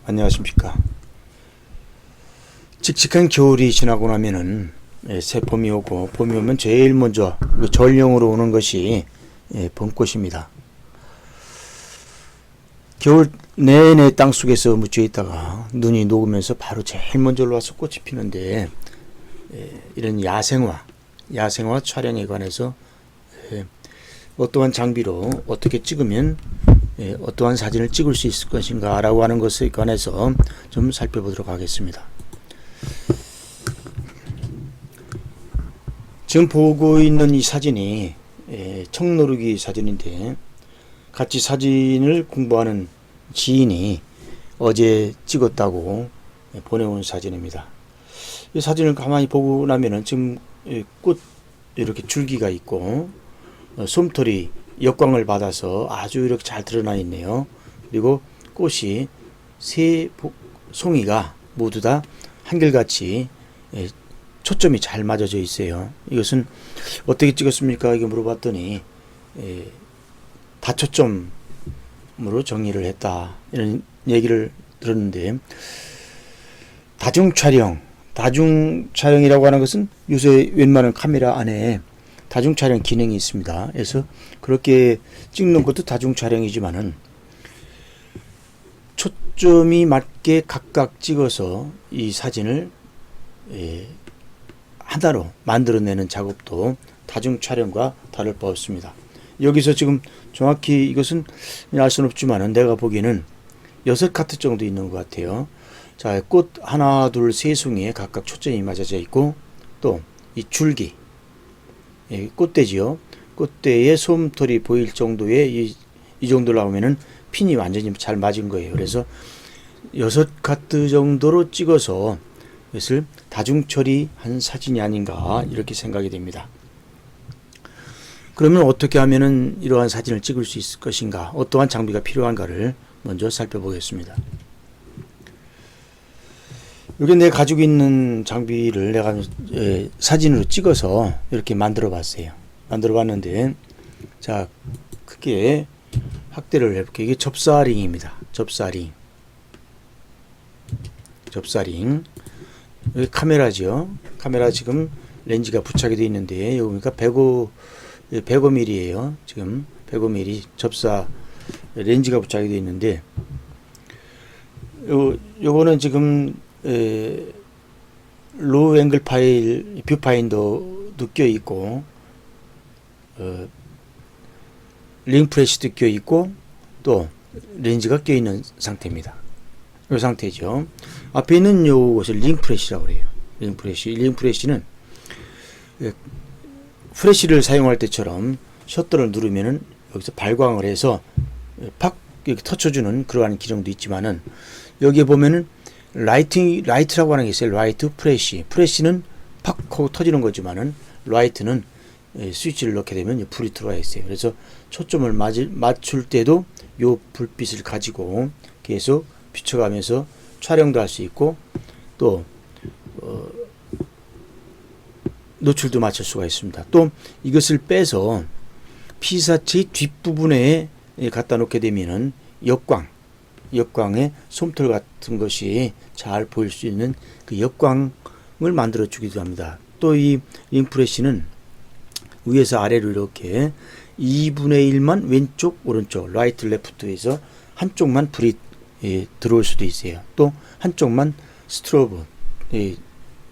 안녕하십니까. 칙칙한 겨울이 지나고 나면은 새 봄이 오고, 봄이 오면 제일 먼저 전령으로 오는 것이 봄꽃입니다. 겨울 내내 땅속에서 묻혀 있다가 눈이 녹으면서 바로 제일 먼저 올라와서 꽃이 피는데, 이런 야생화 촬영에 관해서 어떠한 장비로 어떻게 찍으면 어떠한 사진을 찍을 수 있을 것인가 라고 하는 것에 관해서 좀 살펴보도록 하겠습니다. 지금 보고 있는 이 사진이 청노루기 사진인데, 같이 사진을 공부하는 지인이 어제 찍었다고 보내온 사진입니다. 이 사진을 가만히 보고 나면은 지금 꽃 이렇게 줄기가 있고, 솜털이 역광을 받아서 아주 이렇게 잘 드러나 있네요. 그리고 꽃이 세 송이가 모두 다 한결같이 초점이 잘 맞아져 있어요. 이것은 어떻게 찍었습니까? 이렇게 물어봤더니 다초점으로 정리를 했다, 이런 얘기를 들었는데, 다중 촬영이라고 하는 것은 요새 웬만한 카메라 안에 다중 촬영 기능이 있습니다. 그래서 그렇게 찍는 것도 다중 촬영이지만은, 초점이 맞게 각각 찍어서 이 사진을 하나로 만들어내는 작업도 다중 촬영과 다를 바 없습니다. 여기서 지금 정확히 이것은 알 수는 없지만은 내가 보기에는 6카트 정도 있는 것 같아요. 자, 꽃 하나, 둘, 세 송이에 각각 초점이 맞아져 있고, 또 이 줄기, 꽃대지요. 꽃대의 솜털이 보일 정도의 이 정도로 나오면은 핀이 완전히 잘 맞은 거예요. 그래서 6카트 정도로 찍어서 이것을 다중 처리한 사진이 아닌가, 이렇게 생각이 됩니다. 그러면 어떻게 하면은 이러한 사진을 찍을 수 있을 것인가, 어떠한 장비가 필요한가를 먼저 살펴보겠습니다. 여기 내가 가지고 있는 장비를 내가 사진으로 찍어서 이렇게 만들어 봤어요. 만들어 봤는데, 자, 크게 확대를 해볼게요. 이게 접사링입니다. 접사링. 여기 카메라죠. 카메라 지금 렌즈가 부착이 되어 있는데, 여기 보니까 105mm예요. 지금 105mm 접사 렌즈가 부착이 되어 있는데, 요거는 지금 로우 앵글 파일 뷰파인더도 껴 있고, 링프레시도 껴 있고, 또 렌즈가 껴 있는 상태입니다. 이 상태죠. 앞에 있는 요것을 링프레시라고 그래요. 링프레시는 프레시를 사용할 때처럼 셔터를 누르면은 여기서 발광을 해서 팍 이렇게 터쳐주는 그러한 기능도 있지만은, 여기에 보면은 라이트라고 하는 게 있어요. 라이트 프레시는 팍 하고 터지는 거지만은, 라이트는 스위치를 넣게 되면 불이 들어와 있어요. 그래서 초점을 맞출 때도 요 불빛을 가지고 계속 비춰가면서 촬영도 할 수 있고, 또 노출도 맞출 수가 있습니다. 또 이것을 빼서 피사체 뒷부분에 갖다 놓게 되면은 역광의 솜털 같은 것이 잘 보일 수 있는 그 역광을 만들어 주기도 합니다. 또 이 링프레시는 위에서 아래로 이렇게 2분의 1만 왼쪽 오른쪽 라이트 레프트에서 한쪽만 불이 들어올 수도 있어요. 또 한쪽만 스트로브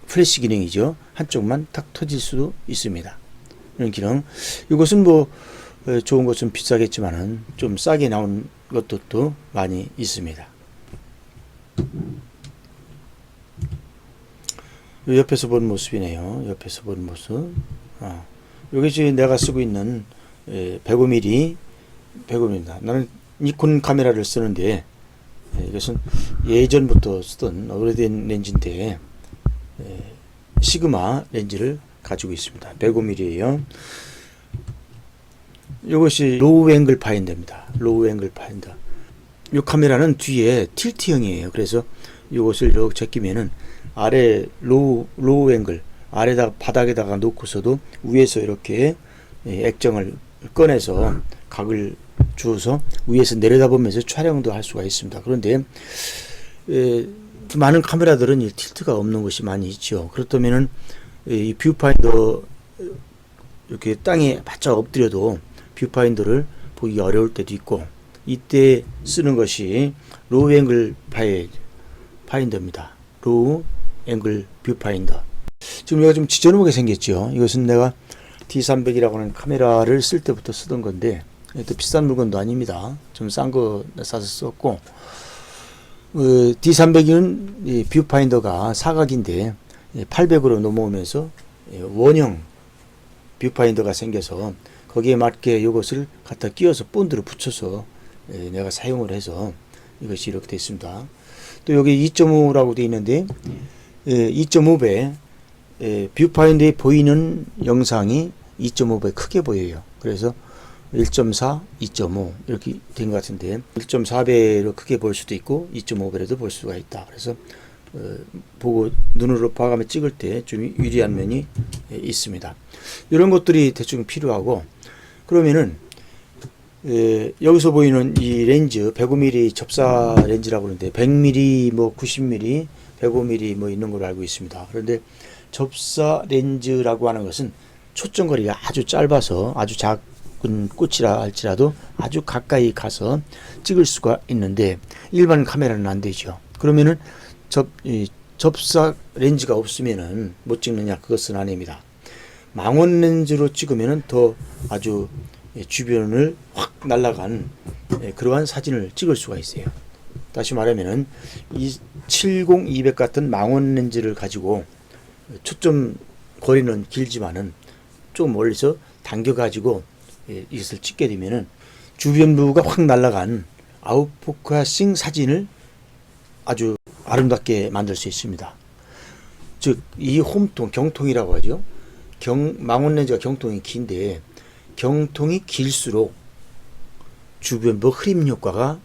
플래시 기능이죠. 한쪽만 탁 터질 수도 있습니다. 이런 기능. 이것은 뭐 좋은 것은 비싸겠지만은 좀 싸게 나온 것도 많이 있습니다. 옆에서 본 모습이네요. 옆에서 본 모습. 여기 지금 내가 쓰고 있는 105mm입니다. 나는 니콘 카메라를 쓰는데, 이것은 예전부터 쓰던 오래된 렌즈인데, 시그마 렌즈를 가지고 있습니다. 105mm예요. 이것이 로우 앵글 파인더입니다. 로우 앵글 파인더. 이 카메라는 뒤에 틸트형이에요. 그래서 이것을 이렇게 제끼면은 아래 로우 앵글 아래다 바닥에다가 놓고서도 위에서 이렇게 액정을 꺼내서 각을 주어서 위에서 내려다보면서 촬영도 할 수가 있습니다. 그런데 많은 카메라들은 이 틸트가 없는 것이 많이 있죠. 그렇다면은 이 뷰파인더 이렇게 땅에 바짝 엎드려도 뷰파인더를 보기 어려울 때도 있고, 이때 쓰는 것이 로우 앵글 파인더입니다. 로우 앵글 뷰파인더. 지금 얘가 좀 지저분하게 생겼죠. 이것은 내가 D300이라고 하는 카메라를 쓸 때부터 쓰던 건데, 또 비싼 물건도 아닙니다. 좀 싼 거 사서 썼고, D300은 뷰파인더가 사각인데 800으로 넘어오면서 원형 뷰파인더가 생겨서 거기에 맞게 이것을 갖다 끼워서 본드로 붙여서 내가 사용을 해서 이것이 이렇게 되어 있습니다. 또 여기 2.5라고 되어 있는데 2.5배 뷰파인더에 보이는 영상이 2.5배 크게 보여요. 그래서 1.4, 2.5 이렇게 된 것 같은데 1.4배로 크게 볼 수도 있고 2.5배로도 볼 수가 있다. 그래서 보고 눈으로 봐가며 찍을 때 좀 유리한 면이 있습니다. 이런 것들이 대충 필요하고, 그러면은 여기서 보이는 이 렌즈 105mm 접사 렌즈라고 하는데 100mm, 뭐 90mm, 105mm 뭐 있는 걸로 알고 있습니다. 그런데 접사 렌즈라고 하는 것은 초점거리가 아주 짧아서 아주 작은 꽃이라 할지라도 아주 가까이 가서 찍을 수가 있는데 일반 카메라는 안 되죠. 그러면은 접사 렌즈가 없으면은 못 찍느냐? 그것은 아닙니다. 망원 렌즈로 찍으면은 더 아주 주변을 확 날아간 그러한 사진을 찍을 수가 있어요. 다시 말하면은 이 70-200 같은 망원 렌즈를 가지고 초점 거리는 길지만은 좀 멀리서 당겨 가지고 이것을 찍게 되면은 주변부가 확 날아간 아웃포커싱 사진을 아주 아름답게 만들 수 있습니다. 즉 이 홈통, 경통이라고 하죠. 망원 렌즈가 경통이 긴데 경통이 길수록 주변부 흐림 효과가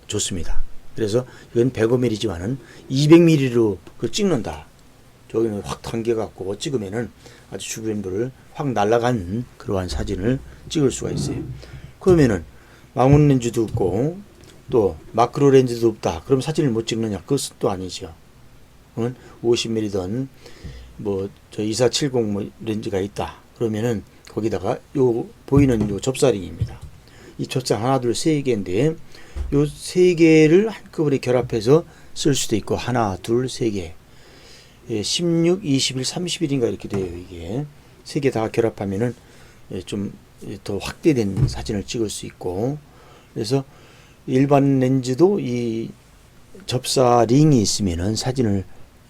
좋습니다. 그래서 이건 105mm지만은 200mm로 찍는다. 저기는 확 당겨갖고 찍으면은 아주 주변부를 확 날아간 그러한 사진을 찍을 수가 있어요. 그러면은 망원 렌즈도 없고 또 마크로 렌즈도 없다. 그럼 사진을 못 찍느냐? 그것은 또 아니죠. 50mm든 뭐 저 2470 뭐 렌즈가 있다. 그러면은 거기다가 요 보이는 요 접사링입니다. 이 접사링 하나, 둘, 세 개인데 요 세 개를 한꺼번에 결합해서 쓸 수도 있고 하나, 둘, 세 개. 16, 21, 30일인가 이렇게 돼요. 이게 세 개 다 결합하면은 좀 더 확대된 사진을 찍을 수 있고, 그래서 일반 렌즈도 이 접사 링이 있으면은 사진을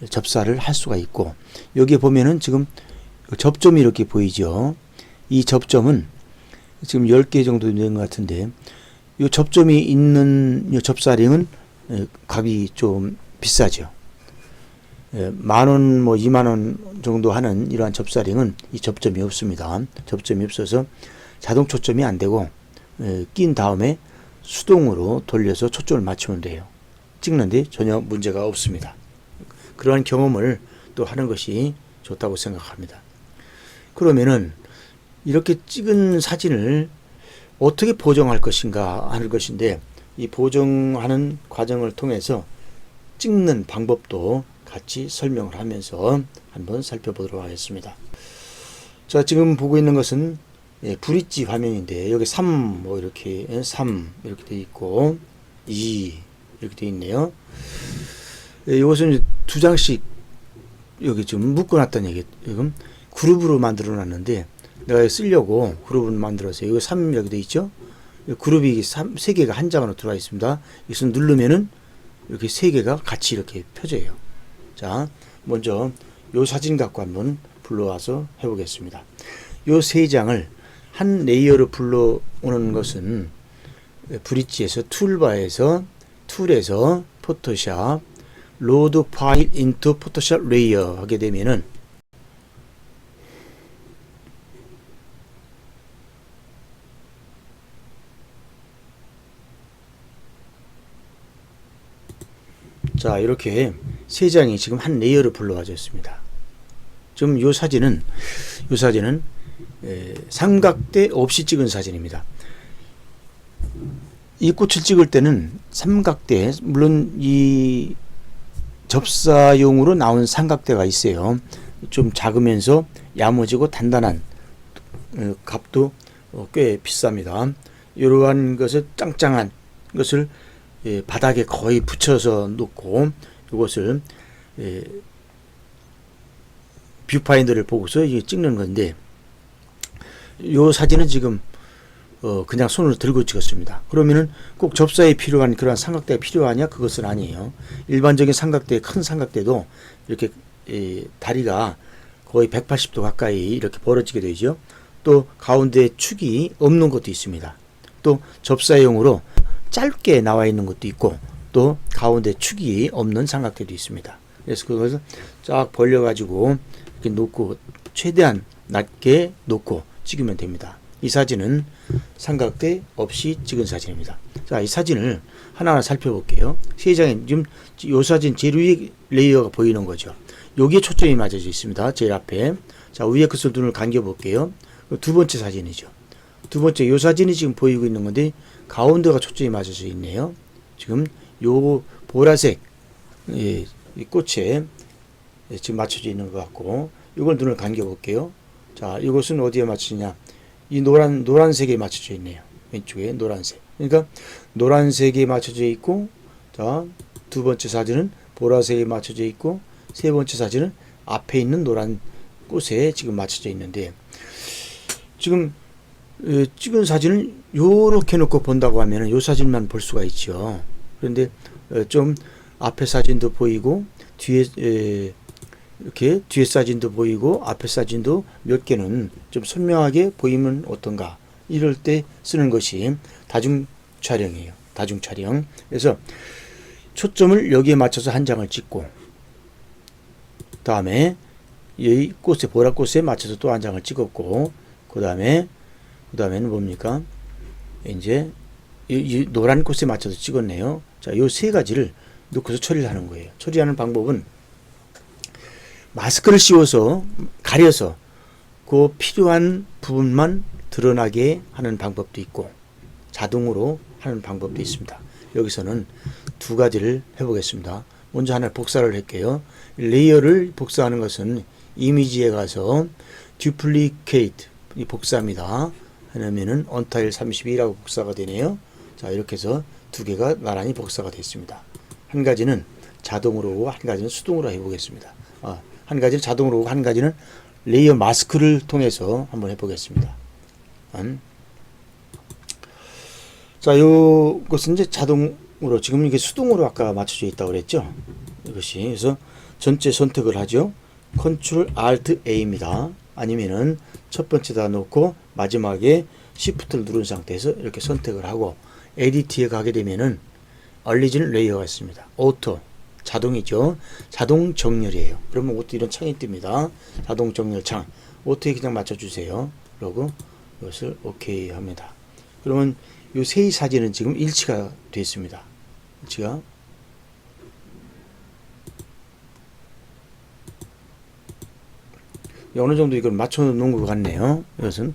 접사를 할 수가 있고, 여기에 보면은 지금 접점이 이렇게 보이죠. 이 접점은 지금 10개 정도 되는 것 같은데, 이 접점이 있는 이 접사 링은 값이 좀 비싸죠. 10,000원, 뭐 20,000원 정도 하는 이러한 접사 링은 이 접점이 없습니다. 접점이 없어서 자동 초점이 안 되고 낀 다음에 수동으로 돌려서 초점을 맞추면 돼요. 찍는데 전혀 문제가 없습니다. 그러한 경험을 또 하는 것이 좋다고 생각합니다. 그러면은 이렇게 찍은 사진을 어떻게 보정할 것인가 하는 것인데, 이 보정하는 과정을 통해서 찍는 방법도 같이 설명을 하면서 한번 살펴보도록 하겠습니다. 자, 지금 보고 있는 것은 브릿지 화면인데 여기 3, 뭐 이렇게 3 이렇게 되어 있고 2 이렇게 되어 있네요. 이것은 두 장씩 여기 좀 묶어놨다는 얘기. 지금 그룹으로 만들어 놨는데 내가 쓰려고 그룹을 만들었어요. 이거 3 이렇게 되어 있죠. 그룹이 3개가 한 장으로 들어와 있습니다. 이것을 누르면은 이렇게 3개가 같이 이렇게 펴져요. 자, 먼저 요 사진 갖고 한번 불러와서 해보겠습니다. 요 3장을 한 레이어로 불러오는 것은 브릿지에서 툴바에서 툴에서 포토샵 로드 파일 인투 포토샵 레이어 하게 되면은 자, 이렇게 3장이 지금 한 레이어로 불러와졌습니다. 지금 요 사진은 삼각대 없이 찍은 사진입니다. 이 꽃을 찍을 때는 삼각대, 물론 이 접사용으로 나온 삼각대가 있어요. 좀 작으면서 야무지고 단단한 값도 꽤 비쌉니다. 이러한 것을 짱짱한 것을 바닥에 거의 붙여서 놓고 이것을 뷰파인더를 보고서 찍는 건데, 이 사진은 지금 그냥 손으로 들고 찍었습니다. 그러면은 꼭 접사에 필요한 그런 삼각대가 필요하냐? 그것은 아니에요. 일반적인 삼각대, 큰 삼각대도 이렇게 다리가 거의 180도 가까이 이렇게 벌어지게 되죠. 또 가운데 축이 없는 것도 있습니다. 또 접사용으로 짧게 나와 있는 것도 있고, 또 가운데 축이 없는 삼각대도 있습니다. 그래서 그것을 쫙 벌려 가지고 이렇게 놓고 최대한 낮게 놓고 찍으면 됩니다. 이 사진은 삼각대 없이 찍은 사진입니다. 자, 이 사진을 하나하나 살펴볼게요. 세 장에 지금 이 사진 제일 위에 레이어가 보이는 거죠. 여기에 초점이 맞아져 있습니다. 제일 앞에. 자, 위에 것을 눈을 감겨 볼게요. 두 번째 사진이죠. 두 번째 이 사진이 지금 보이고 있는 건데 가운데가 초점이 맞아져 있네요. 지금 요 보라색 이 꽃에 지금 맞춰져 있는 것 같고, 이걸 눈을 감겨 볼게요. 자, 이것은 어디에 맞추냐? 이 노란색에 맞춰져 있네요. 왼쪽에 노란색. 그러니까 노란색에 맞춰져 있고, 자, 두 번째 사진은 보라색에 맞춰져 있고, 세 번째 사진은 앞에 있는 노란 꽃에 지금 맞춰져 있는데, 지금 찍은 사진을 요렇게 놓고 본다고 하면 요 사진만 볼 수가 있죠. 그런데 좀 앞에 사진도 보이고 뒤에 이렇게 뒤에 사진도 보이고 앞에 사진도 몇 개는 좀 선명하게 보이면 어떤가, 이럴 때 쓰는 것이 다중 촬영이에요. 다중 촬영. 그래서 초점을 여기에 맞춰서 한 장을 찍고, 다음에 이 꽃에 보라꽃에 맞춰서 또 한 장을 찍었고, 그 다음에는 뭡니까? 이제 이 노란 꽃에 맞춰서 찍었네요. 자, 요 세 가지를 놓고서 처리를 하는 거예요. 처리하는 방법은 마스크를 씌워서 가려서 그 필요한 부분만 드러나게 하는 방법도 있고, 자동으로 하는 방법도 있습니다. 여기서는 두 가지를 해보겠습니다. 먼저 하나 복사를 할게요. 레이어를 복사하는 것은 이미지에 가서 duplicate 이 복사입니다. 하면은 until 32라고 복사가 되네요. 자, 이렇게 해서 두 개가 나란히 복사가 됐습니다. 한 가지는 자동으로 오고 한 가지는 수동으로 해보겠습니다. 한 가지는 자동으로 오고 한 가지는 레이어 마스크를 통해서 한번 해보겠습니다. 자, 요것은 이제 자동으로, 지금 이게 수동으로 아까 맞춰져 있다고 그랬죠. 이것이. 그래서 전체 선택을 하죠. Ctrl Alt A입니다. 아니면은 첫 번째다 놓고 마지막에 Shift를 누른 상태에서 이렇게 선택을 하고 에디트에 가게 되면은 얼리진 레이어가 있습니다. 오토, 자동이죠. 자동 정렬이에요. 그러면 오토 이런 창이 뜹니다. 자동 정렬 창. 오토에 그냥 맞춰주세요. 그러고 이것을 OK 합니다. 그러면 이 세 사진은 지금 일치가 됐습니다. 일치가. 어느 정도 이걸 맞춰 놓은 것 같네요. 이것은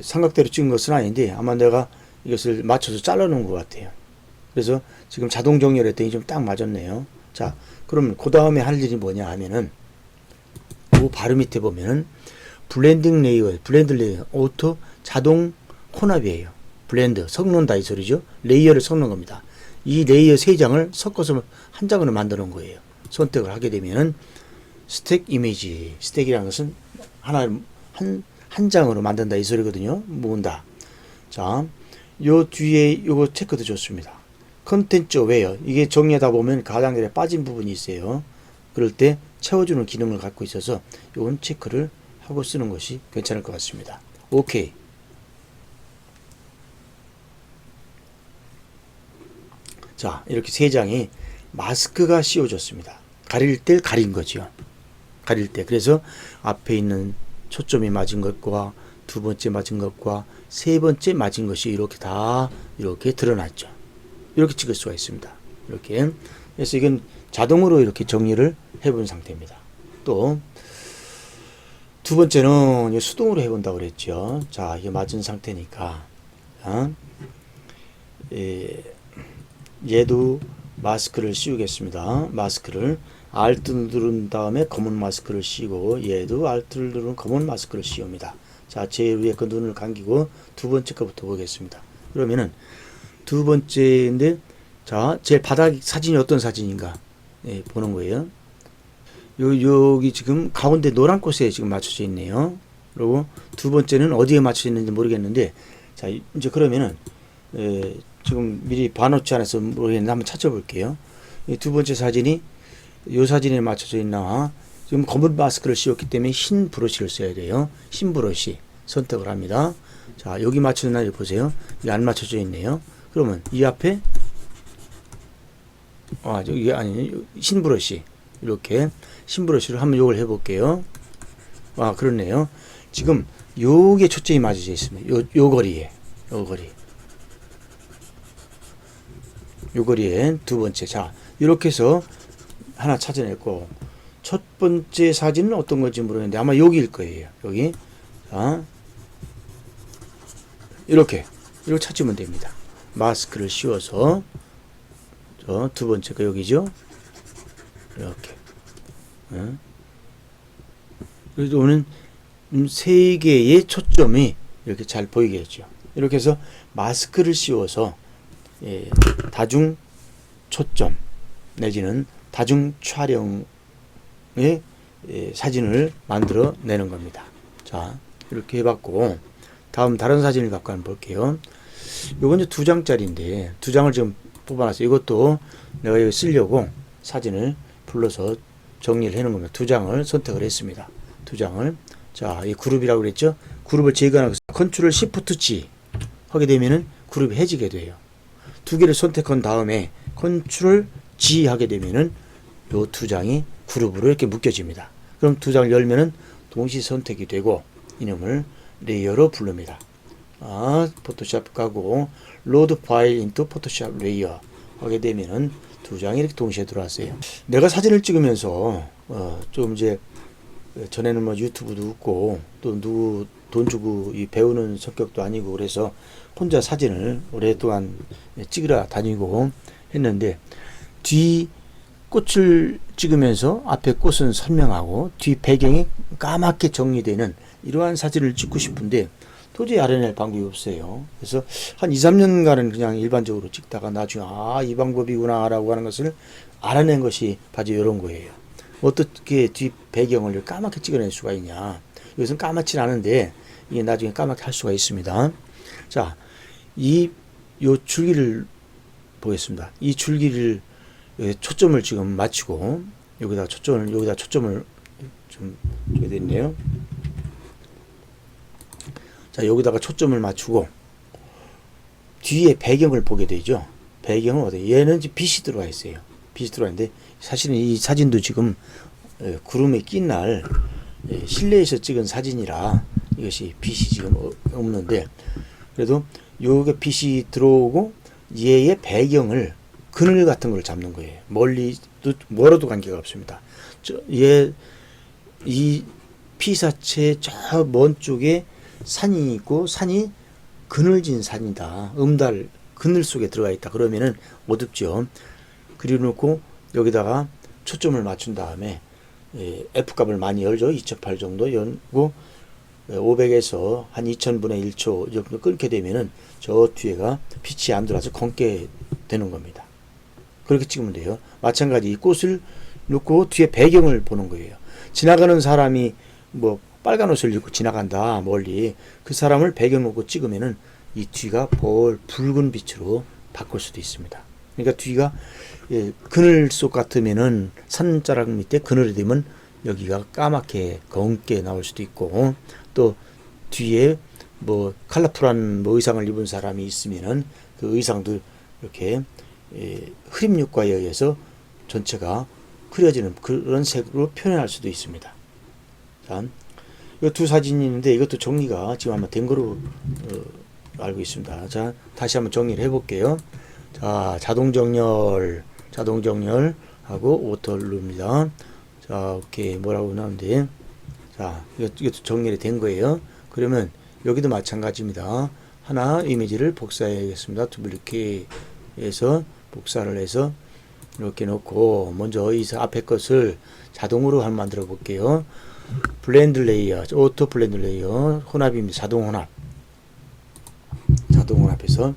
삼각대로 찍은 것은 아닌데 아마 내가 이것을 맞춰서 잘라 놓은 것 같아요. 그래서 지금 자동 정렬했더니 좀 딱 맞았네요. 자, 그러면 그 다음에 할 일이 뭐냐 하면은 그 바로 밑에 보면은 블렌딩 레이어, 블렌드 레이어, 오토 자동 혼합이에요. 블렌드, 섞는다 이 소리죠. 레이어를 섞는 겁니다. 이 레이어 세 장을 섞어서 한 장으로 만드는 거예요. 선택을 하게 되면은 스택 이미지, 스택이라는 것은 한 장으로 만든다 이 소리거든요. 모은다. 자, 요 뒤에 요거 체크도 좋습니다. 컨텐츠 웨어, 이게 정리하다 보면 가장자리에 빠진 부분이 있어요. 그럴 때 채워주는 기능을 갖고 있어서 요건 체크를 하고 쓰는 것이 괜찮을 것 같습니다. 오케이. 자, 이렇게 세 장이 마스크가 씌워졌습니다. 가릴 때 가린 거죠. 가릴 때. 그래서 앞에 있는 초점이 맞은 것과 두 번째 맞은 것과 세 번째 맞은 것이 이렇게 다 이렇게 드러났죠. 이렇게 찍을 수가 있습니다. 이렇게. 그래서 이건 자동으로 이렇게 정리를 해본 상태입니다. 또 두 번째는 수동으로 해본다고 그랬죠. 자, 이게 맞은 상태니까 얘도 마스크를 씌우겠습니다. 마스크를 Alt 누른 다음에 검은 마스크를 씌우고 얘도 Alt를 누른 검은 마스크를 씌웁니다. 자, 제일 위에 그 눈을 감기고 두 번째 거부터 보겠습니다. 그러면은 두 번째인데 자, 제일 바닥 사진이 어떤 사진인가 예, 보는 거예요. 여기 지금 가운데 노란 꽃에 지금 맞춰져 있네요. 그리고 두 번째는 어디에 맞춰져 있는지 모르겠는데 자, 이제 그러면은 지금 미리 봐놓지 않아서 모르겠는데 한번 찾아볼게요. 두 번째 사진이 이 사진에 맞춰져 있나. 지금 검은 마스크를 씌웠기 때문에 흰 브러쉬를 써야 돼요. 흰 브러쉬 선택을 합니다. 자, 여기 맞춰져 있나 보세요. 이게 안 맞춰져 있네요. 그러면 이 앞에 이게 아니 흰 브러쉬 이렇게 흰 브러쉬를 한번 요걸 해볼게요. 그렇네요. 지금 요게 초점이 맞춰져 있습니다. 요 거리에 요 거리에 두 번째. 자, 이렇게 해서 하나 찾아냈고 첫 번째 사진은 어떤 건지 모르겠는데 아마 여기일 거예요. 여기. 자, 이렇게 찾으면 됩니다. 마스크를 씌워서 저 두 번째 거 여기죠. 이렇게. 그래도 오는 세 개의 초점이 이렇게 잘 보이겠죠. 이렇게 해서 마스크를 씌워서 다중 초점 내지는 다중 촬영의 사진을 만들어 내는 겁니다. 자, 이렇게 해봤고 다음 다른 사진을 갖고 한번 볼게요. 요건 이제 2장짜리인데 2장을 지금 뽑아놨어요. 이것도 내가 여기 쓰려고 사진을 불러서 정리를 해놓은 겁니다. 2장을 선택을 했습니다. 2장을. 자, 이 그룹이라고 그랬죠? 그룹을 재건하고 컨트롤 시프트 G 하게 되면은 그룹이 해지게 돼요. 두 개를 선택한 다음에 컨트롤 G 하게 되면은 요 2장이 그룹으로 이렇게 묶여집니다. 그럼 2장을 열면은 동시 선택이 되고 이놈을 레이어로 부릅니다. 포토샵 가고 로드 파일 인투 포토샵 레이어 하게 되면은 2장이 이렇게 동시에 들어왔어요. 내가 사진을 찍으면서 좀 이제 전에는 뭐 유튜브도 웃고 또 누구 돈 주고 배우는 성격도 아니고 그래서 혼자 사진을 오랫동안 찍으러 다니고 했는데 뒤 꽃을 찍으면서 앞에 꽃은 선명하고 뒤 배경이 까맣게 정리되는 이러한 사진을 찍고 싶은데 도저히 알아낼 방법이 없어요. 그래서 한 2, 3년간은 그냥 일반적으로 찍다가 나중에 이 방법이구나 라고 하는 것을 알아낸 것이 바로 이런 거예요. 어떻게 뒤 배경을 까맣게 찍어낼 수가 있냐. 이것은 까맣진 않은데 이게 나중에 까맣게 할 수가 있습니다. 자, 요 줄기를 보겠습니다. 이 줄기를 초점을 지금 맞추고 여기다 초점을 좀 줘야 되네요. 자, 여기다가 초점을 맞추고 뒤에 배경을 보게 되죠. 배경은 어디? 얘는 이제 빛이 들어와 있어요. 빛이 들어와 있는데 사실은 이 사진도 지금 구름에 낀 날 실내에서 찍은 사진이라 이것이 빛이 지금 없는데 그래도 요게 빛이 들어오고 얘의 배경을 그늘 같은 걸 잡는 거예요. 멀어도 관계가 없습니다. 이 피사체 저 먼 쪽에 산이 있고 산이 그늘진 산이다. 음달 그늘 속에 들어가 있다. 그러면은 어둡죠. 그려놓고 여기다가 초점을 맞춘 다음에 F값을 많이 열죠. 2008 정도 열고 500에서 한 2000분의 1초 정도 끊게 되면은 저 뒤에가 빛이 안 들어와서 검게 되는 겁니다. 그렇게 찍으면 돼요. 마찬가지 이 꽃을 놓고 뒤에 배경을 보는 거예요. 지나가는 사람이 뭐 빨간 옷을 입고 지나간다 멀리 그 사람을 배경 놓고 찍으면은 이 뒤가 붉은 빛으로 바꿀 수도 있습니다. 그러니까 뒤가 그늘 속 같으면은 산자락 밑에 그늘이 되면 여기가 까맣게 검게 나올 수도 있고 또 뒤에 뭐 컬러풀한 뭐 의상을 입은 사람이 있으면은 그 의상도 이렇게 흐림육과에 의해서 전체가 흐려지는 그런 색으로 표현할 수도 있습니다. 자, 이 두 사진이 있는데 이것도 정리가 지금 아마 된 거로 알고 있습니다. 자, 다시 한번 정리를 해볼게요. 자, 자동 정렬하고 오토를 누릅니다. 자, 오케이. 뭐라고 나오는데. 자, 이것도 정렬이 된 거예요. 그러면 여기도 마찬가지입니다. 하나 이미지를 복사해야겠습니다. 두블리케이해서 복사를 해서 이렇게 놓고 먼저 이 앞에 것을 자동으로 한번 만들어 볼게요. 블렌드 레이어, 오토 블렌드 레이어 혼합입니다. 자동 혼합. 자동 혼합해서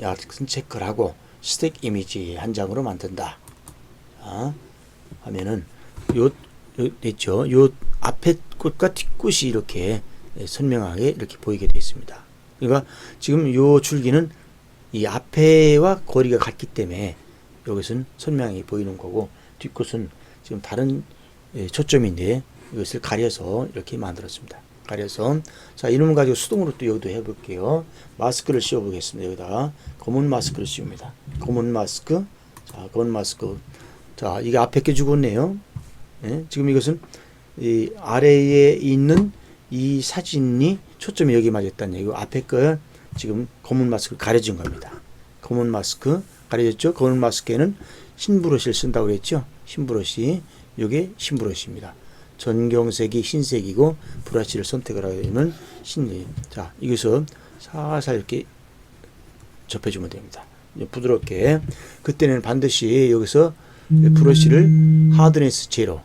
약간 체크를 하고 스택 이미지 한 장으로 만든다. 자, 하면은 요 됐죠. 요 앞에 꽃과 뒷꽃이 이렇게 선명하게 이렇게 보이게 되어 있습니다. 그러니까 지금 요 줄기는 이 앞에와 거리가 같기 때문에 여기서는 선명하게 보이는 거고, 뒷꽃은 지금 다른 초점인데 이것을 가려서 이렇게 만들었습니다. 가려서, 자, 이놈을 가지고 수동으로 또 여기도 해볼게요. 마스크를 씌워 보겠습니다. 여기다 검은 마스크를 씌웁니다. 검은 마스크. 자, 검은 마스크. 자, 이게 앞에 게 죽었네요. 예? 지금 이것은 이 아래에 있는 이 사진이 초점이 여기 맞았다는 얘기고, 앞에 거 지금 검은 마스크를 가려진 겁니다. 검은 마스크 가려졌죠? 검은 마스크에는 흰 브러쉬를 쓴다고 그랬죠? 흰 브러쉬. 이게 흰 브러쉬입니다. 전경색이 흰색이고 브러쉬를 선택을 하면 흰색. 자, 이것을 살살 이렇게 접해주면 됩니다. 부드럽게. 그때는 반드시 여기서 브러쉬를 하드네스 제로,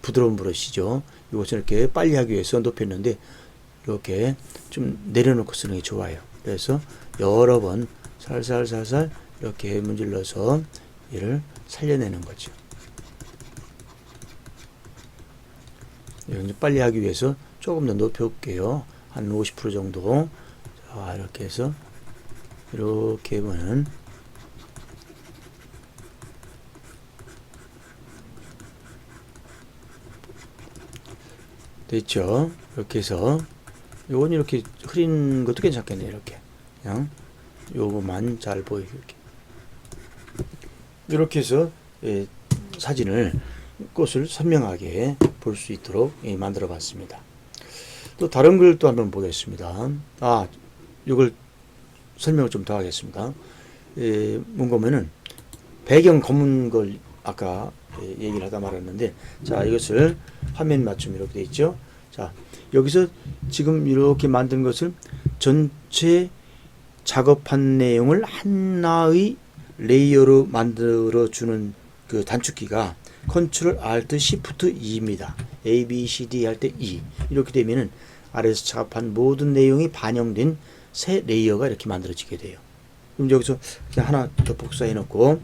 부드러운 브러쉬죠. 이것을 이렇게 빨리 하기 위해서 높였는데 이렇게 좀 내려놓고 쓰는 게 좋아요. 그래서 여러 번 살살살살 이렇게 문질러서 얘를 살려내는 거죠. 이제 빨리 하기 위해서 조금 더 높여볼게요. 한 50% 정도. 자, 이렇게 해서 이렇게 하면은 됐죠. 이렇게 해서 요건 이렇게 흐린 것도 괜찮겠네요. 이렇게 그냥 요거만 잘 보이게 이렇게 해서 사진을, 꽃을 선명하게 볼 수 있도록 만들어 봤습니다. 또 다른 걸 또 한번 보겠습니다. 아, 이걸 설명을 좀 더 하겠습니다. 뭔가 보면은 배경 검은 걸 아까 얘기를 하다 말았는데, 자, 이것을 화면 맞춤 이렇게 돼 있죠. 자, 여기서 지금 이렇게 만든 것을 전체 작업한 내용을 하나의 레이어로 만들어 주는 그 단축키가 컨트롤 알트 시프트 E입니다. A, B, C, D 할 때 E. 이렇게 되면은 아래에서 작업한 모든 내용이 반영된 새 레이어가 이렇게 만들어지게 돼요. 그럼 여기서 그냥 하나 더 복사해 놓고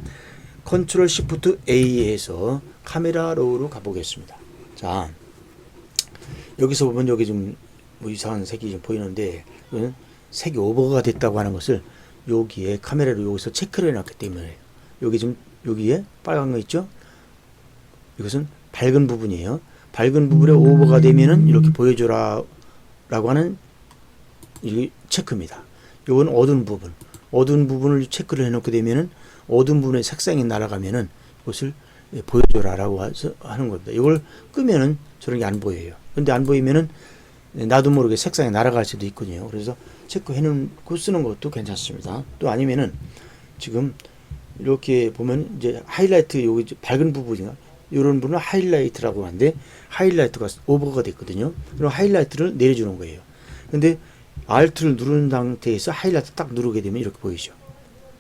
컨트롤 시프트 A에서 카메라 로우로 가보겠습니다. 자, 여기서 보면 여기 좀 뭐 이상한 색이 좀 보이는데, 색이 오버가 됐다고 하는 것을 여기에 카메라로 여기서 체크를 해놨기 때문에, 여기 좀 여기에 빨간 거 있죠? 이것은 밝은 부분이에요. 밝은 부분에 오버가 되면은 이렇게 보여줘라 라고 하는 이 체크입니다. 이건 어두운 부분. 어두운 부분을 체크를 해놓게 되면은 어두운 부분의 색상이 날아가면은 이것을 보여줘라 라고 하는 겁니다. 이걸 끄면은 저런 게 안 보여요. 근데 안 보이면은 나도 모르게 색상이 날아갈 수도 있거든요. 그래서 체크해 놓고 쓰는 것도 괜찮습니다. 또 아니면은 지금 이렇게 보면 이제 하이라이트, 여기 밝은 부분이나 이런 부분은 하이라이트라고 하는데 하이라이트가 오버가 됐거든요. 그럼 하이라이트를 내려주는 거예요. 근데 Alt를 누른 상태에서 하이라이트 딱 누르게 되면 이렇게 보이죠.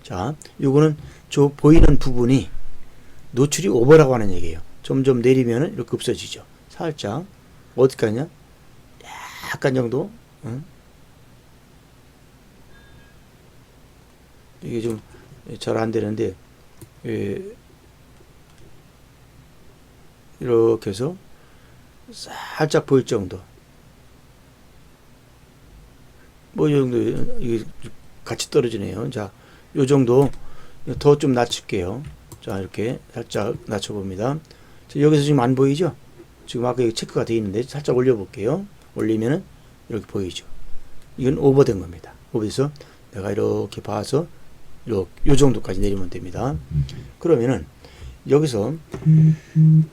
자, 요거는 저 보이는 부분이 노출이 오버라고 하는 얘기예요. 점점 내리면은 이렇게 없어지죠. 살짝 어디까지냐? 약간 정도. 이게 좀 잘 안 되는데, 이렇게 해서 살짝 보일 정도. 뭐 이 정도. 이게 같이 떨어지네요. 자, 요 정도. 더 좀 낮출게요. 자, 이렇게 살짝 낮춰봅니다. 자, 여기서 지금 안 보이죠? 지금 아까 여기 체크가 되어 있는데 살짝 올려볼게요. 올리면은 이렇게 보이죠. 이건 오버된 겁니다. 오버돼서 내가 이렇게 봐서 요 정도까지 내리면 됩니다. 그러면은 여기서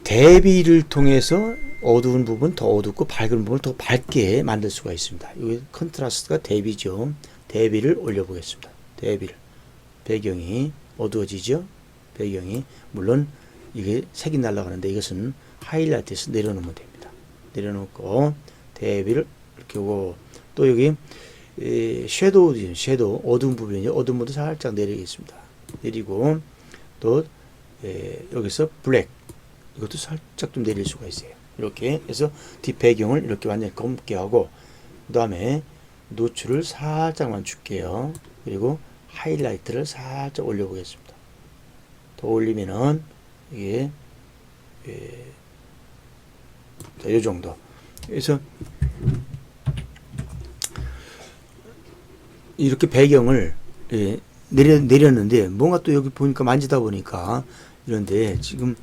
대비를 통해서 어두운 부분 더 어둡고 밝은 부분을 더 밝게 만들 수가 있습니다. 이 컨트라스트가 대비죠. 대비를 올려보겠습니다. 대비를. 배경이 어두워지죠. 배경이. 물론 이게 색이 날아가는데 이것은 하이라이트에서 내려놓으면 됩니다. 내려놓고 대비를 이렇게 오고, 또 여기 섀도우 어두운 부분이죠. 어두운 부분 살짝 내리겠습니다. 내리고 또 여기서 블랙 이것도 살짝 좀 내릴 수가 있어요. 이렇게 해서 뒷배경을 이렇게 완전히 검게 하고 그 다음에 노출을 살짝만 줄게요. 그리고 하이라이트를 살짝 올려 보겠습니다. 더 올리면은 이게 이 정도. 그래서 이렇게 배경을 내렸는데 뭔가 또 여기 보니까 만지다 보니까 이런데 지금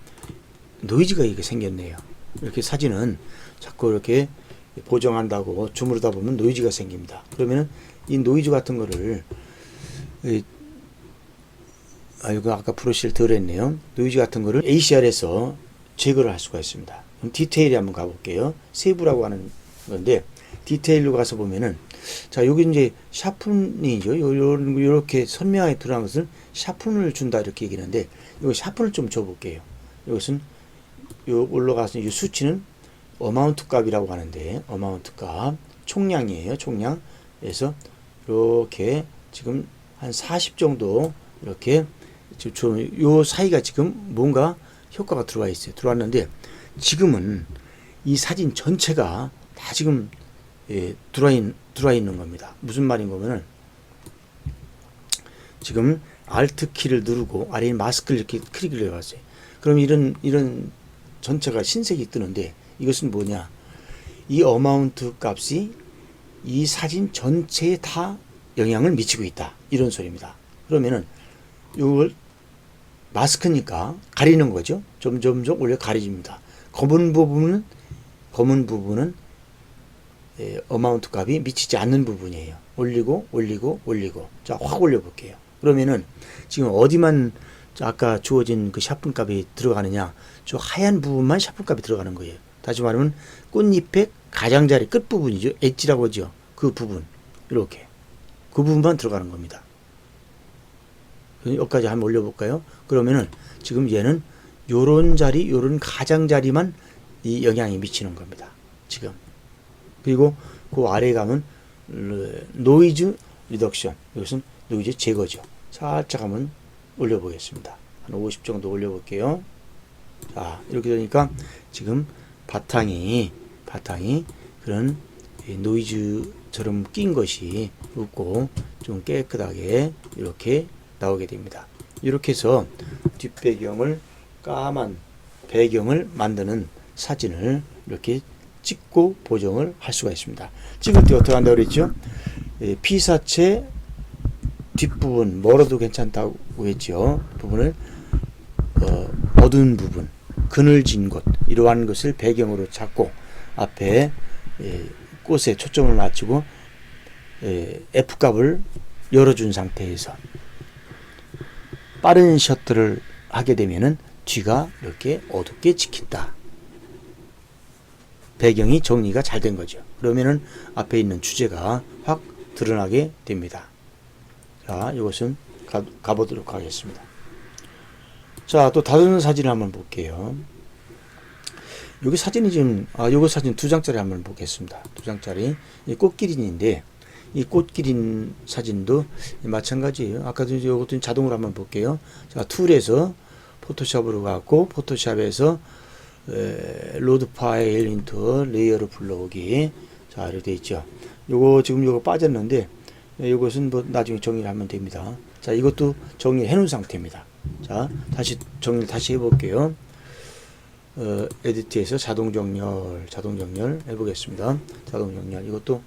노이즈가 이렇게 생겼네요. 이렇게 사진은 자꾸 이렇게 보정한다고 주무르다 보면 노이즈가 생깁니다. 그러면은 이 노이즈 같은 거를 이거 아까 브러쉬를 덜 했네요. 노이즈 같은 거를 ACR에서 제거를 할 수가 있습니다. 그럼 디테일에 한번 가볼게요. 세부라고 하는 건데 디테일로 가서 보면은 자 여기 이제 샤픈이죠. 요렇게 선명하게 드러난 것은 샤픈을 준다 이렇게 얘기하는데 이거 샤픈을 좀 줘볼게요. 이것은 요 올라가서 이 수치는 어마운트 값이라고 하는데 어마운트 값 총량이에요. 총량. 그래서 이렇게 지금 한 40 정도 이렇게 지금 요 사이가 지금 뭔가 효과가 들어와 있어요. 들어왔는데 지금은 이 사진 전체가 다 지금 들어와 있는 겁니다. 무슨 말인 거면은 지금 Alt 키를 누르고 아래에 마스크를 이렇게 클릭을 해봤어요. 그럼 이런 전체가 흰색이 뜨는데 이것은 뭐냐? 이 어마운트 값이 이 사진 전체에 다 영향을 미치고 있다. 이런 소리입니다. 그러면은 이걸 마스크니까 가리는 거죠. 점점점 올려 가려집니다. 검은 부분은 어마운트 값이 미치지 않는 부분이에요. 올리고 올리고 올리고 자 확 올려 볼게요. 그러면은 지금 어디만 아까 주어진 그 샤픈 값이 들어가느냐, 저 하얀 부분만 샤픈 값이 들어가는 거예요. 다시 말하면 꽃잎의 가장자리 끝부분이죠. 엣지라고 하죠. 그 부분 이렇게 그 부분만 들어가는 겁니다. 여기까지 한번 올려볼까요? 그러면은 지금 얘는 요런 자리, 요런 가장자리만 이 영향이 미치는 겁니다. 지금. 그리고 그 아래에 가면 노이즈 리덕션, 이것은 노이즈 제거죠. 살짝 한번 올려보겠습니다. 한 50 정도 올려볼게요. 자, 이렇게 되니까 지금 바탕이 그런 노이즈처럼 낀 것이 없고 좀 깨끗하게 이렇게 나오게 됩니다. 이렇게 해서 뒷배경을 까만 배경을 만드는 사진을 이렇게 찍고 보정을 할 수가 있습니다. 찍을 때 어떻게 한다고 그랬죠? 피사체 뒷부분 멀어도 괜찮다고 했죠. 부분을 어두운 부분, 그늘진 곳 이러한 것을 배경으로 잡고 앞에 꽃에 초점을 맞추고 F값을 열어준 상태에서 빠른 셔터를 하게 되면은 뒤가 이렇게 어둡게 찍힌다. 배경이 정리가 잘 된 거죠. 그러면은 앞에 있는 주제가 확 드러나게 됩니다. 자, 이것은 가보도록 하겠습니다. 자, 또 다른 사진을 한번 볼게요. 여기 사진이 지금, 요거 사진 2장짜리 한번 보겠습니다. 2장짜리. 이 꽃기린인데, 이 꽃기린 사진도 마찬가지예요. 아까도 이것도 자동으로 한번 볼게요. 자, 툴에서 포토샵으로 가고, 포토샵에서 로드 파일 인투 레이어로 불러오기. 자, 이렇게 되어 있죠. 요거 지금 요거 빠졌는데, 이것은 뭐 나중에 정리를 하면 됩니다. 자, 이것도 정리해 놓은 상태입니다. 자, 다시 정리를 다시 해볼게요. 에디트에서 자동 정렬 해보겠습니다. 자동 정렬. 이것도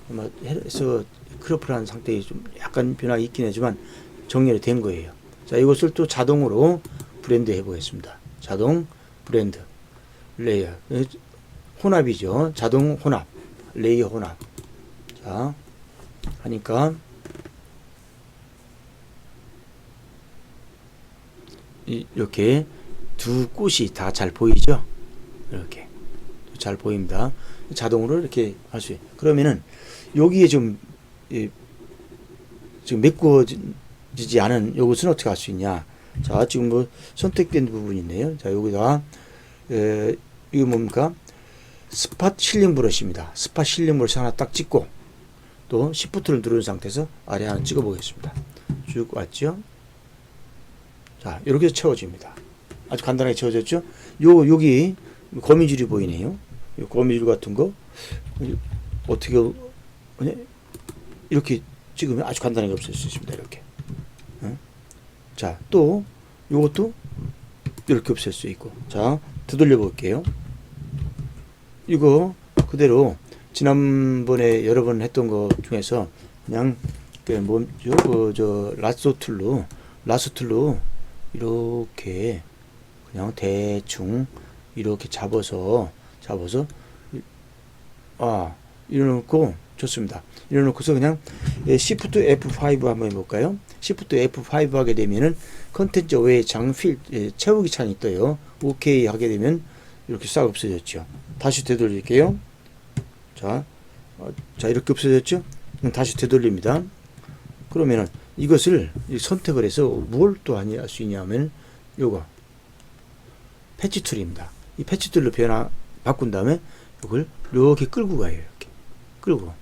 아마 해서 크롭을 한 상태에 좀 약간 변화가 있긴 하지만 정렬이 된 거예요. 자, 이것을 또 자동으로 브랜드 해보겠습니다. 자동 브랜드 레이어 혼합이죠. 자동 혼합 레이어 혼합. 자, 하니까 이렇게 두 꽃이 다 잘 보이죠? 이렇게 잘 보입니다. 자동으로 이렇게 할 수 있어요. 그러면은 여기에 좀 지금 메꿔지지 않은 요것은 어떻게 할 수 있냐? 자, 지금 뭐 선택된 부분이 있네요. 자, 여기다가 이거 뭡니까? 스팟 실링 브러쉬입니다. 스팟 실링 브러쉬 하나 딱 찍고 또 Shift를 누른 상태에서 아래 하나 찍어 보겠습니다. 쭉 왔죠? 자, 이렇게 해서 채워집니다. 아주 간단하게 채워졌죠? 여기 거미줄이 보이네요. 요 거미줄 같은 거 어떻게 이렇게 찍으면 아주 간단하게 없앨 수 있습니다. 이렇게. 자, 또 요것도 이렇게 없앨 수 있고. 자, 되돌려 볼게요. 이거 그대로 지난번에 여러 번 했던 거 중에서 그냥 라sso 툴로 이렇게 그냥 대충 이렇게 잡아서 이래놓고 좋습니다. 이래놓고서 그냥 Shift F5 한번 해볼까요? Shift F5 하게 되면은 컨텐츠 외에 장필 채우기 창이 떠요. OK 하게 되면 이렇게 싹 없어졌죠. 다시 되돌릴게요. 자, 이렇게 없어졌죠? 다시 되돌립니다. 그러면은 이것을 선택을 해서 뭘 또 할 수 있냐면 요거 패치 툴입니다. 이 패치 툴로 바꾼 다음에 이걸 이렇게 끌고 가요. 이렇게 끌고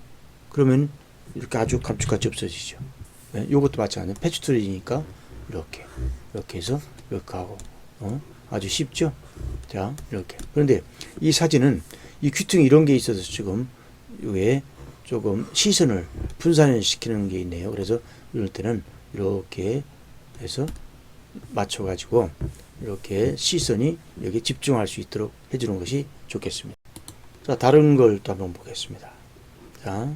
그러면 이렇게 아주 감쪽같이 없어지죠. 네, 요것도 마찬가지로 패치 툴이니까 이렇게 해서 이렇게 하고 아주 쉽죠. 자, 이렇게. 그런데 이 사진은 이 귀퉁이 이런 게 있어서 지금 이게 조금 시선을 분산시키는 게 있네요. 그래서 이럴 때는 이렇게 해서 맞춰가지고 이렇게 시선이 여기 집중할 수 있도록 해주는 것이 좋겠습니다. 자, 다른 걸 또 한번 보겠습니다. 자,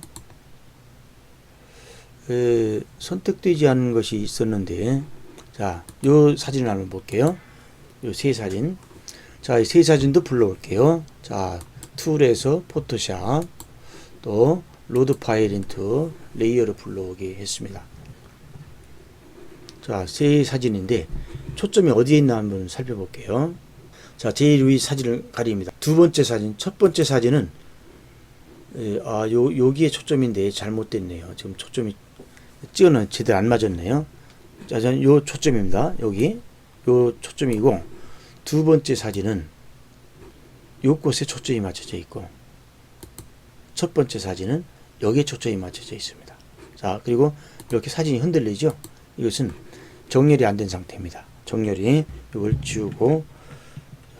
선택되지 않은 것이 있었는데, 자, 요 사진을 한번 볼게요. 요 세 사진. 자, 이 세 사진도 불러올게요. 자, 툴에서 포토샵, 또 로드 파일 인투 레이어를 불러오게 했습니다. 자, 세 사진인데 초점이 어디에 있나 한번 살펴볼게요. 자, 제일 위 사진을 가립니다. 두 번째 사진, 첫 번째 사진은 여기에 초점인데 잘못됐네요. 지금 초점이 찍어는 제대로 안 맞았네요. 자, 요 초점입니다. 여기 요 초점이고, 두 번째 사진은 요곳에 초점이 맞춰져 있고, 첫 번째 사진은 여기에 초점이 맞춰져 있습니다. 자, 그리고 이렇게 사진이 흔들리죠. 이것은 정렬이 안 된 상태입니다. 정렬이 이걸 지우고,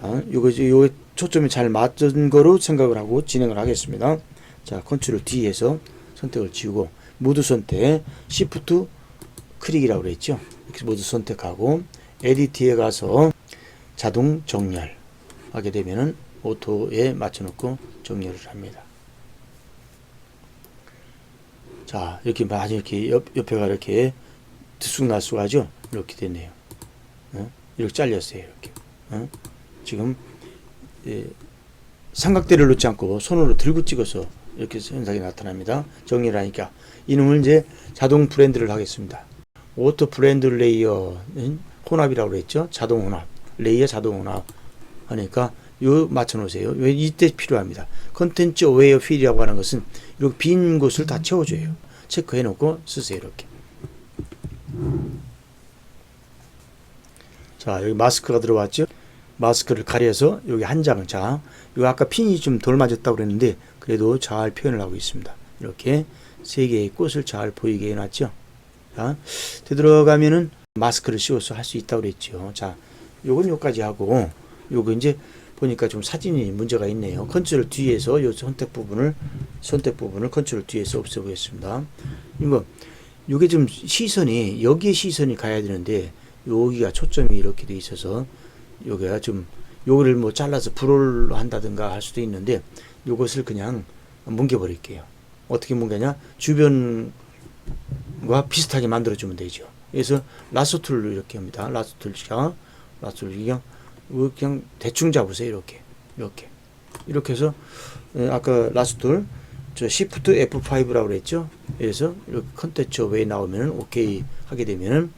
요 초점이 잘 맞은 거로 생각을 하고 진행을 하겠습니다. 자, 컨트롤 D에서 선택을 지우고, 모두 선택, Shift 클릭이라고 그랬죠. 이렇게 모두 선택하고, 에디트에 가서 자동 정렬 하게 되면은 오토에 맞춰놓고 정렬을 합니다. 자, 이렇게 아주 이렇게 옆에가 이렇게 들쑥날쑥하죠. 이렇게 됐네요. 이렇게 잘렸어요. 이렇게. 지금 삼각대를 놓지 않고 손으로 들고 찍어서 이렇게 현상이 나타납니다. 정리를 하니까 이놈을 이제 자동 브랜드를 하겠습니다. 오토 브랜드 레이어는 혼합이라고 그랬죠. 자동 혼합, 레이어 자동 혼합 하니까 요 맞춰 놓으세요. 왜 이때 필요합니다. 컨텐츠 어웨어 필이라고 하는 것은 이렇게 빈 곳을 다 채워줘요. 체크해 놓고 쓰세요. 이렇게. 자, 여기 마스크가 들어왔죠. 마스크를 가려서 여기 한 장. 자, 이거 아까 핀이 좀 덜 맞았다고 그랬는데 그래도 잘 표현을 하고 있습니다. 이렇게 세 개의 꽃을 잘 보이게 해놨죠. 자, 되돌아가면은 마스크를 씌워서 할 수 있다고 그랬죠. 자, 요건 요까지 하고, 요거 이제 보니까 좀 사진이 문제가 있네요. 컨트롤 뒤에서 요 선택 부분을 컨트롤 뒤에서 없애보겠습니다. 이거 요게 좀 시선이 여기에 시선이 가야 되는데 여기가 초점이 이렇게 돼 있어서 요게가 좀 요거를 뭐 잘라서 불을 한다든가 할 수도 있는데 요것을 그냥 뭉개 버릴게요. 어떻게 뭉개냐? 주변과 비슷하게 만들어 주면 되죠. 그래서 라sso 툴로 이렇게 합니다. 라sso 툴 그냥 대충 잡으세요. 이렇게 해서 아까 라sso 툴 Shift F5라고 그랬죠. 그래서 이렇게 컨텐츠 웨이 나오면은 OK 하게 되면은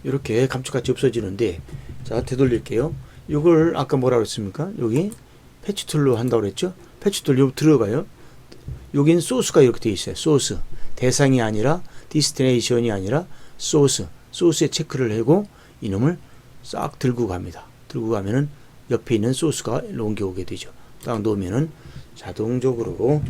이렇게 감쪽같이 없어지는데, 자, 되돌릴게요. 이걸 아까 뭐라고 했습니까? 여기 패치 툴로 한다고 그랬죠. 패치 툴 여기 들어가요. 여긴 소스가 이렇게 되어 있어요. 소스. 대상이 아니라 디스티네이션이 아니라 소스에 체크를 하고 이놈을 싹 들고 갑니다. 들고 가면은 옆에 있는 소스가 옮겨오게 되죠. 딱 놓으면은 자동적으로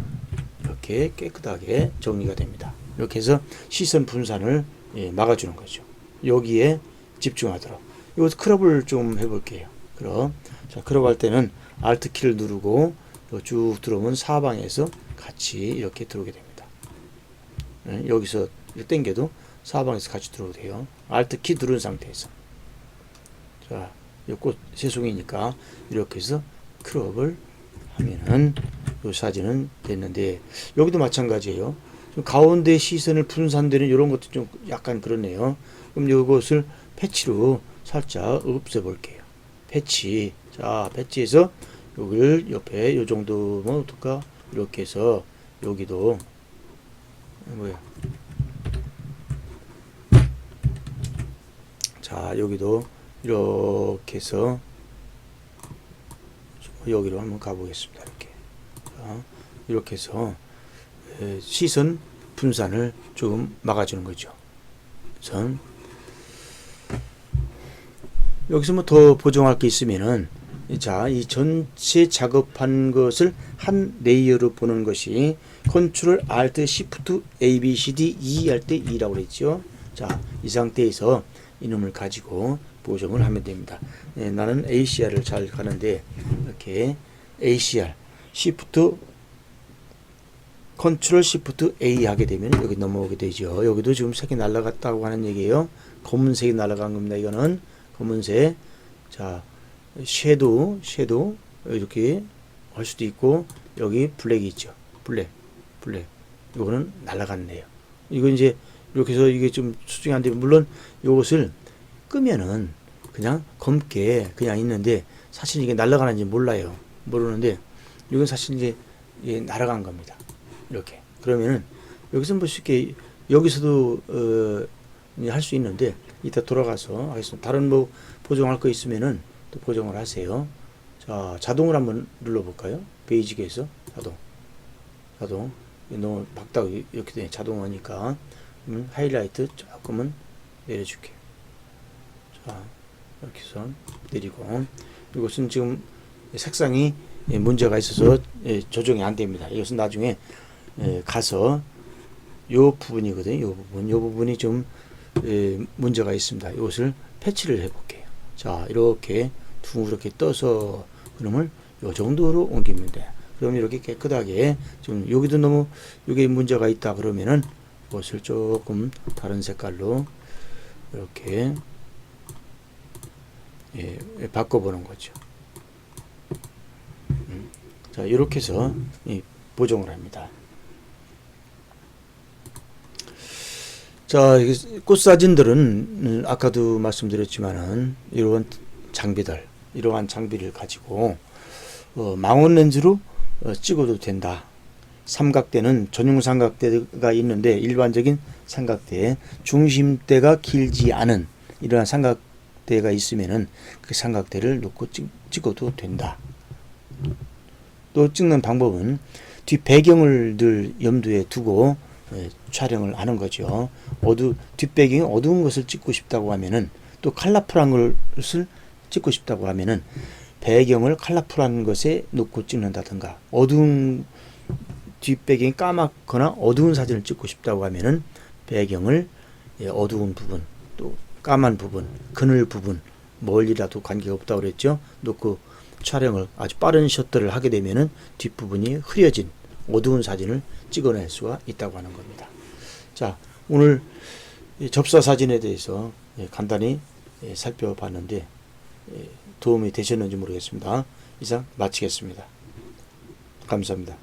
이렇게 깨끗하게 정리가 됩니다. 이렇게 해서 시선 분산을 막아주는 거죠. 여기에 집중하도록. 이것도 크롭을 좀 해볼게요. 크롭. 자, 크롭 할 때는 Alt 키를 누르고 쭉 들어오면 사방에서 같이 이렇게 들어오게 됩니다. 네, 여기서 이렇게 당겨도 사방에서 같이 들어오도 돼요. Alt 키 누른 상태에서. 자, 이 꽃 새송이니까 이렇게 해서 크롭을 하면은 이 사진은 됐는데, 여기도 마찬가지예요. 좀 가운데 시선을 분산되는 이런 것도 좀 약간 그렇네요. 그럼 이것을 패치로 살짝 없애볼게요. 패치. 자, 패치해서 여기를 옆에 요 정도면 어떨까? 이렇게 해서 여기도 뭐야? 자, 여기도 이렇게 해서 여기로 한번 가보겠습니다. 이렇게. 자, 이렇게 해서 시선 분산을 좀 막아주는 거죠. 우선 여기서 뭐 더 보정할 게 있으면은, 자, 이 전체 작업한 것을 한 레이어로 보는 것이 컨트롤 Alt Shift A B C D E 할 때 E라고 그랬죠. 자, 이 상태에서 이놈을 가지고 보정을 하면 됩니다. 네, 나는 ACR을 잘 가는데 이렇게 ACR Shift 컨트롤 Shift A 하게 되면 여기 넘어오게 되죠. 여기도 지금 색이 날아갔다고 하는 얘기예요. 검은색이 날아간 겁니다. 이거는 검은색. 자, 섀도우 이렇게 할 수도 있고, 여기 블랙이 있죠. 블랙. 이거는 날아갔네요. 이거 이제 이렇게 해서 이게 좀 수정이 안 되면, 물론 이것을 끄면은 그냥 검게 그냥 있는데 사실 이게 날아가는지 모르는데 이건 사실 이제 날아간 겁니다. 이렇게. 그러면은 여기서 뭐 쉽게 여기서도 할 수 있는데, 이따 돌아가서 하겠습니다. 다른 뭐 보정할 거 있으면은 또 보정을 하세요. 자, 자동을 한번 눌러볼까요? 베이직에서 자동. 너무 박다고 이렇게 돼. 자동하니까 하이라이트 조금은 내려줄게요. 자, 이렇게 해서 내리고, 이것은 지금 색상이 문제가 있어서 조정이 안 됩니다. 이것은 나중에 가서 요 부분이거든요. 요 부분이 좀 문제가 있습니다. 이것을 패치를 해볼게요. 자, 이렇게 둥그렇게 떠서 그놈을 요 정도로 옮기면 돼. 그럼 이렇게 깨끗하게, 좀 여기도 너무 여기 문제가 있다 그러면은 이것을 조금 다른 색깔로 이렇게 바꿔보는 거죠. 자, 이렇게 해서 보정을 합니다. 자, 꽃 사진들은 아까도 말씀드렸지만은 이러한 장비를 가지고 망원 렌즈로 찍어도 된다. 삼각대는 전용 삼각대가 있는데, 일반적인 삼각대 중심대가 길지 않은 이러한 삼각대가 있으면은 그 삼각대를 놓고 찍어도 된다. 또 찍는 방법은 뒷 배경을 늘 염두에 두고 촬영을 하는 거죠. 뒷배경이 어두운 것을 찍고 싶다고 하면은, 또 컬러풀한 것을 찍고 싶다고 하면은 배경을 컬러풀한 것에 놓고 찍는다든가, 어두운 뒷배경이 까맣거나 어두운 사진을 찍고 싶다고 하면은 배경을 어두운 부분, 또 까만 부분, 그늘 부분, 멀리라도 관계가 없다고 그랬죠. 놓고 촬영을 아주 빠른 셔터를 하게 되면은 뒷부분이 흐려진 어두운 사진을 찍어낼 수가 있다고 하는 겁니다. 자, 오늘 접사 사진에 대해서 간단히 살펴봤는데 도움이 되셨는지 모르겠습니다. 이상 마치겠습니다. 감사합니다.